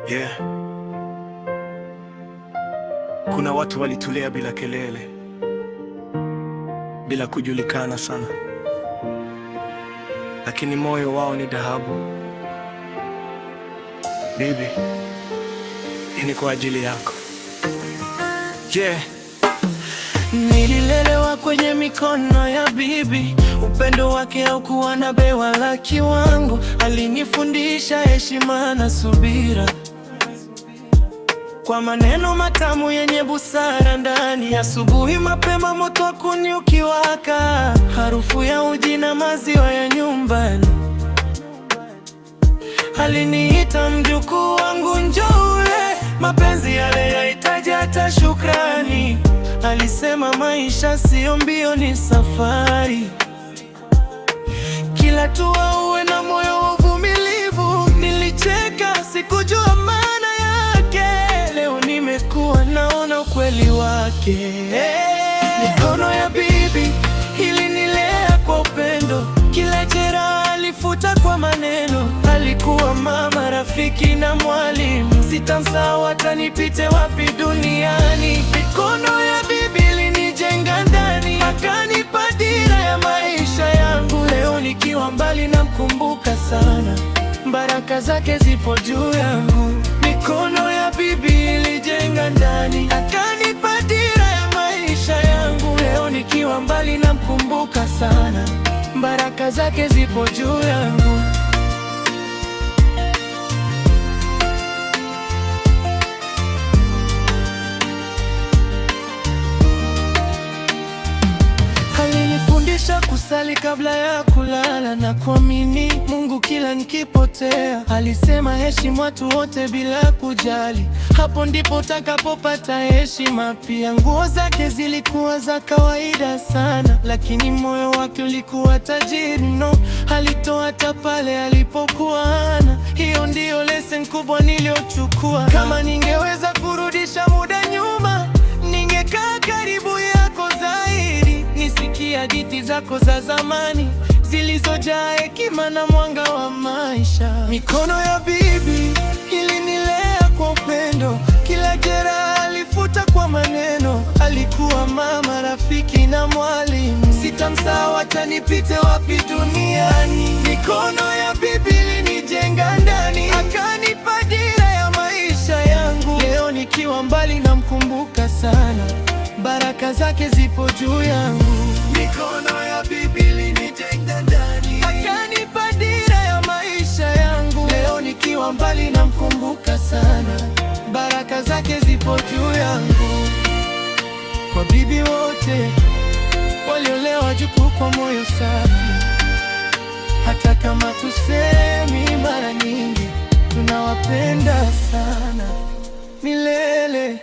Yeah. Kuna watu walitulea bila kelele, bila kujulikana sana, lakini moyo wao ni dhahabu. Baby, hii ni kwa ajili yako. Yeah. Nililelewa kwenye mikono ya bibi, upendo wake haukuwa na bewa la kiwango. Alinifundisha heshima na subira, kwa maneno matamu yenye busara. Ndani asubuhi mapema, moto wa kuni ukiwaka, harufu ya uji na maziwa ya nyumbani. Aliniita mjukuu wangu, njoo ule, mapenzi yale yahitaji hata shukrani. Alisema maisha sio mbio, ni safari. Kila hatua uwe na moyo wa uvumilivu. Nilicheka, sikujua maana yake. Leo nimekuwa naona ukweli wake. Mikono ya bibi ilinilea kwa upendo. Kila jeraha alifuta kwa maneno. Alikuwa mama, rafiki na mwalimu. Sitamsahau hata nipite wapi duniani. Mikono ya bibi ilinijenga ndani, akanipa dira ya maisha yangu. Leo nikiwa mbali namkumbuka sana, baraka zake zipo juu yangu. Mikono ya bibi ilijenga ndani, akanipa dira ya maisha yangu. Leo nikiwa mbali namkumbuka sana, baraka zake zipo juu yangu. Alinifundisha kusali kabla ya kulala na kuamini Mungu kila nikipotea. Alisema heshimu watu wote bila kujali, hapo ndipo utakapopata heshima pia. Nguo zake zilikuwa za kawaida sana, lakini moyo wake ulikuwa tajiri no. Alitoa hata pale alipokuwa hana. Hiyo ndiyo lesson kubwa niliochukua. Kama ningeweza kurudisha muda nyuma, ningekaa karibu yako zaidi, nisikie hadithi zako za zamani zilizojaa hekima na mwanga wa maisha. Mikono ya bibi ilinilea kwa upendo. Kila jeraha alifuta kwa maneno. Alikuwa mama, rafiki na mwalimu. Sitamsahau hata nipite wapi duniani. Mikono ya bibi ilinijenga ndani, akanipa dira ya maisha yangu. Leo nikiwa mbali namkumbuka sana, baraka zake zipo juu yangu. Mikono ya bibi ilinijenga ndani, akanipa dira ya maisha yangu. Leo nikiwa mbali namkumbuka sana, baraka zake zipo juu yangu. Kwa bibi wote waliolewa wajukuu kwa moyo safi, hata kama tusemi mara nyingi, tunawapenda sana milele.